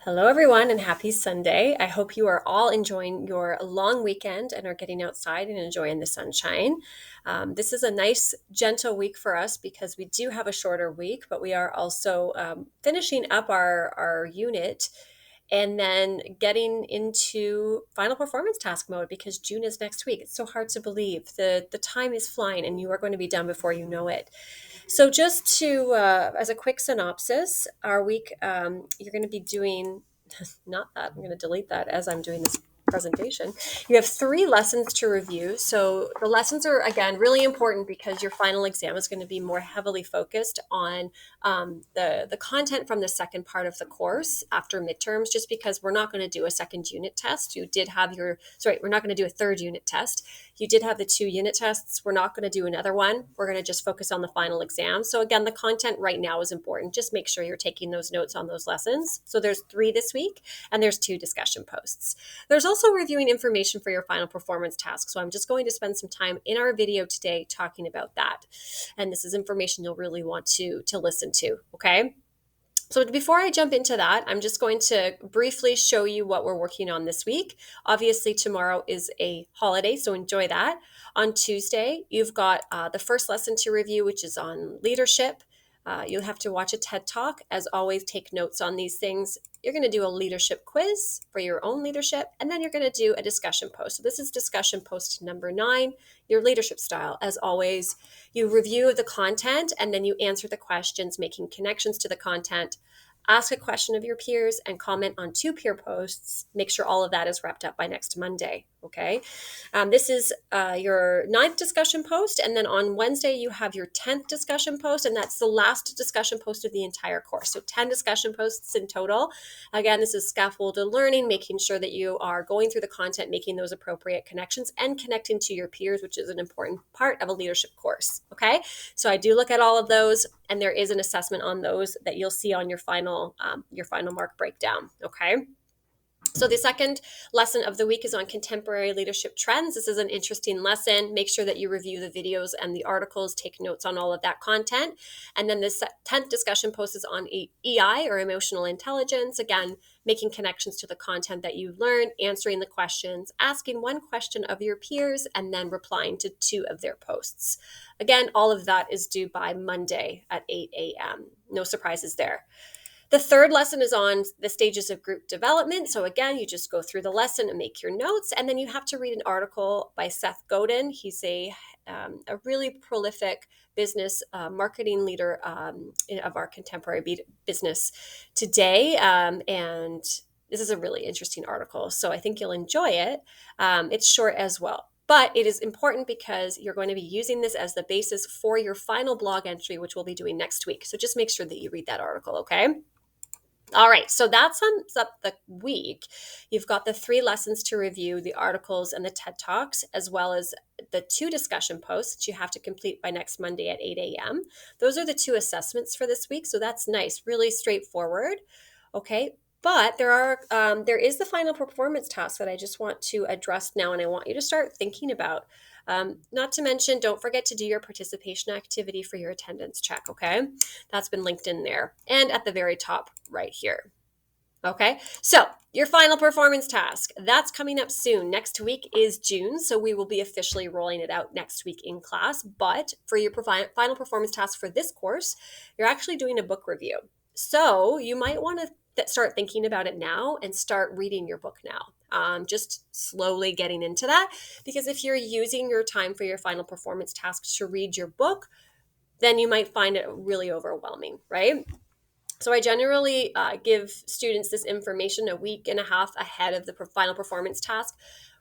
Hello, everyone, and happy Sunday. I hope you are all enjoying your long weekend and are getting outside and enjoying the sunshine. This is a nice, gentle week for us because we do have a shorter week, but we are also finishing up our unit and then getting into final performance task mode because June is next week. It's so hard to believe. The time is flying and you are going to be done before you know it. So, just to, as a quick synopsis, our week, you're going to be doing, not that, I'm going to delete that as I'm doing this presentation. You have three lessons to review. So, the lessons are, again, really important because your final exam is going to be more heavily focused on the content from the second part of the course after midterms, just because we're not going to do a second unit test. You did have we're not going to do a third unit test. You did have the two unit tests. We're not going to do another one. We're going to just focus on the final exam. So again, the content right now is important. Just make sure you're taking those notes on those lessons. So there's 3 this week and there's 2 discussion posts. There's also reviewing information for your final performance task. So I'm just going to spend some time in our video today talking about that. And this is information you'll really want to listen to, okay? So before I jump into that, I'm just going to briefly show you what we're working on this week. Obviously, tomorrow is a holiday, so enjoy that. On Tuesday, you've got the first lesson to review, which is on leadership. You'll have to watch a TED Talk. As always, take notes on these things. You're going to do a leadership quiz for your own leadership, and then you're going to do a discussion post. So this is discussion post number 9, your leadership style. As always, you review the content, and then you answer the questions, making connections to the content. Ask a question of your peers and comment on 2 peer posts. Make sure all of that is wrapped up by next Monday. Okay. This is your 9th discussion post. And then on Wednesday, you have your 10th discussion post. And that's the last discussion post of the entire course. So 10 discussion posts in total. Again, this is scaffolded learning, making sure that you are going through the content, making those appropriate connections and connecting to your peers, which is an important part of a leadership course. Okay. So I do look at all of those, and there is an assessment on those that you'll see on your final mark breakdown. Okay. So the second lesson of the week is on contemporary leadership trends. This is an interesting lesson. Make sure that you review the videos and the articles, take notes on all of that content. And then the 10th discussion post is on EI, or emotional intelligence. Again, making connections to the content that you learned, answering the questions, asking one question of your peers, and then replying to 2 of their posts. Again, all of that is due by Monday at 8 a.m. No surprises there. The third lesson is on the stages of group development. So again, you just go through the lesson and make your notes, and then you have to read an article by Seth Godin. He's a really prolific business marketing leader of our contemporary business today, and this is a really interesting article. So I think you'll enjoy it. It's short as well. But it is important because you're going to be using this as the basis for your final blog entry, which we'll be doing next week. So just make sure that you read that article, okay? All right, so that sums up the week. You've got the 3 lessons to review, the articles and the TED Talks, as well as the 2 discussion posts that you have to complete by next Monday at 8 a.m. Those are the 2 assessments for this week, so that's nice, really straightforward. Okay, but there is the final performance task that I just want to address now, and I want you to start thinking about. Not to mention, don't forget to do your participation activity for your attendance check, okay? That's been linked in there and at the very top right here. Okay, so your final performance task, that's coming up soon. Next week is June, so we will be officially rolling it out next week in class. But for your final performance task for this course, you're actually doing a book review. So you might want to start thinking about it now and start reading your book now. Just slowly getting into that, because if you're using your time for your final performance task to read your book, then you might find it really overwhelming, right? So I generally give students this information a week and a half ahead of the final performance task.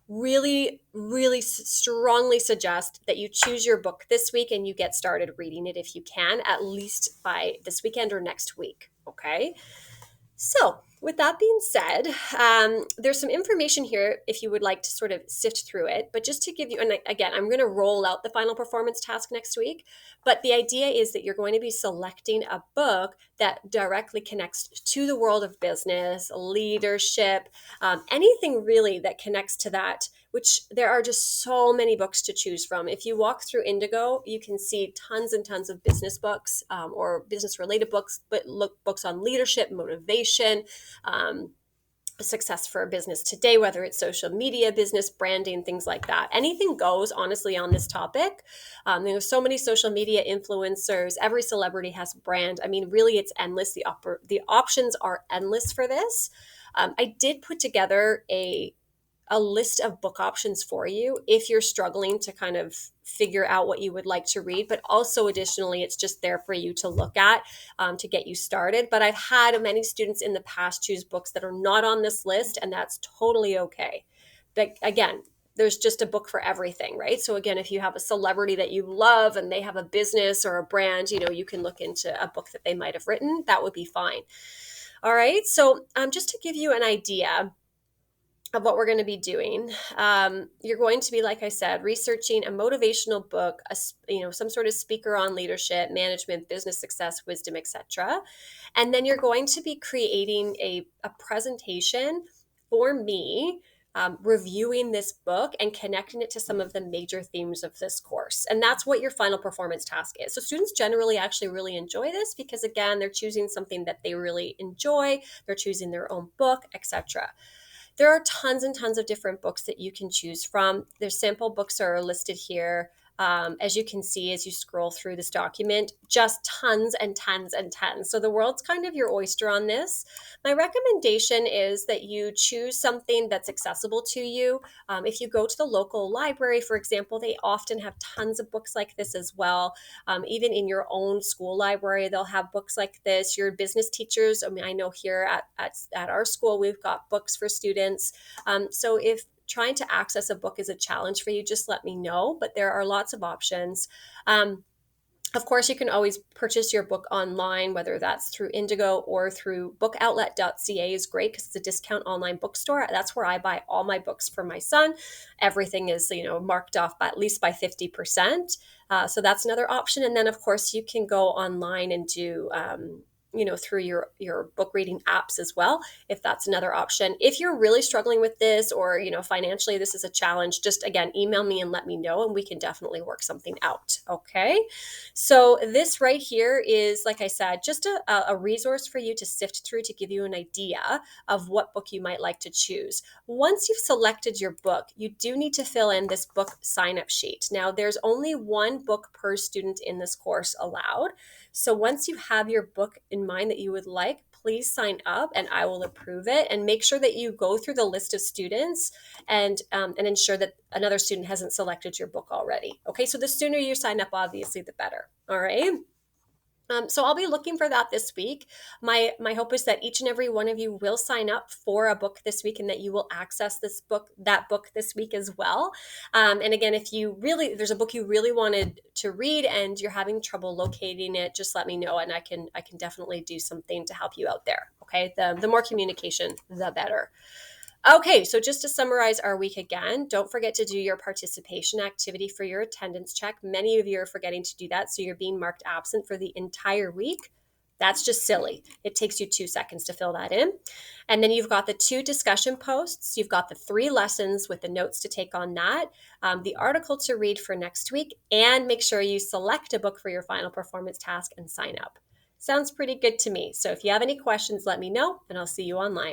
Really, really strongly suggest that you choose your book this week and you get started reading it if you can, at least by this weekend or next week, okay? So with that being said, there's some information here if you would like to sort of sift through it. But just to give you, and again, I'm going to roll out the final performance task next week. But the idea is that you're going to be selecting a book that directly connects to the world of business, leadership, anything really that connects to that which there are just so many books to choose from. If you walk through Indigo, you can see tons and tons of business books, or business related books, but look books on leadership, motivation, success for a business today, whether it's social media, business branding, things like that. Anything goes, honestly, on this topic. There's so many social media influencers. Every celebrity has a brand. I mean, really, it's endless. The options are endless for this. I did put together a list of book options for you if you're struggling to kind of figure out what you would like to read. But also, additionally, it's just there for you to look at, to get you started. But I've had many students in the past choose books that are not on this list, and that's totally okay. But again, there's just a book for everything, right? So again, if you have a celebrity that you love and they have a business or a brand, you can look into a book that they might have written. That would be fine. All right. So just to give you an idea of what we're going to be doing, you're going to be, like I said, researching a motivational book, some sort of speaker on leadership, management, business success, wisdom, etc. And then you're going to be creating a presentation for me, reviewing this book and connecting it to some of the major themes of this course. And that's what your final performance task is. So students generally actually really enjoy this because, again, they're choosing something that they really enjoy. They're choosing their own book, etc. There are tons and tons of different books that you can choose from. Their sample books are listed here. As you can see, as you scroll through this document, just tons and tons and tons. So the world's kind of your oyster on this. My recommendation is that you choose something that's accessible to you. If you go to the local library, for example, they often have tons of books like this as well. Even in your own school library, they'll have books like this. Your business teachers, I mean, I know here at our school, we've got books for students. So if trying to access a book is a challenge for you, just let me know. But there are lots of options. Of course, you can always purchase your book online, whether that's through Indigo or through bookoutlet.ca is great because it's a discount online bookstore. That's where I buy all my books for my son. Everything is, marked off by at least by 50%. So that's another option. And then, of course, you can go online and do through your book reading apps as well, if that's another option. If you're really struggling with this, or financially this is a challenge, just again email me and let me know, and we can definitely work something out. Okay, so this right here is, like I said, just a resource for you to sift through to give you an idea of what book you might like to choose. Once you've selected your book, you do need to fill in this book sign-up sheet. Now, there's only one book per student in this course allowed. So once you have your book in mind that you would like, please sign up and I will approve it. And make sure that you go through the list of students and ensure that another student hasn't selected your book already. Okay, so the sooner you sign up, obviously, the better. All right. So I'll be looking for that this week. My hope is that each and every one of you will sign up for a book this week, and that you will access that book this week as well. And again, if there's a book you really wanted to read and you're having trouble locating it, just let me know, and I can definitely do something to help you out there. Okay, the more communication, the better. Okay, so just to summarize our week again, don't forget to do your participation activity for your attendance check. Many of you are forgetting to do that, so you're being marked absent for the entire week. That's just silly. It takes you 2 seconds to fill that in. And then you've got the 2 discussion posts. You've got the 3 lessons with the notes to take on that, the article to read for next week, and make sure you select a book for your final performance task and sign up. Sounds pretty good to me. So if you have any questions, let me know, and I'll see you online.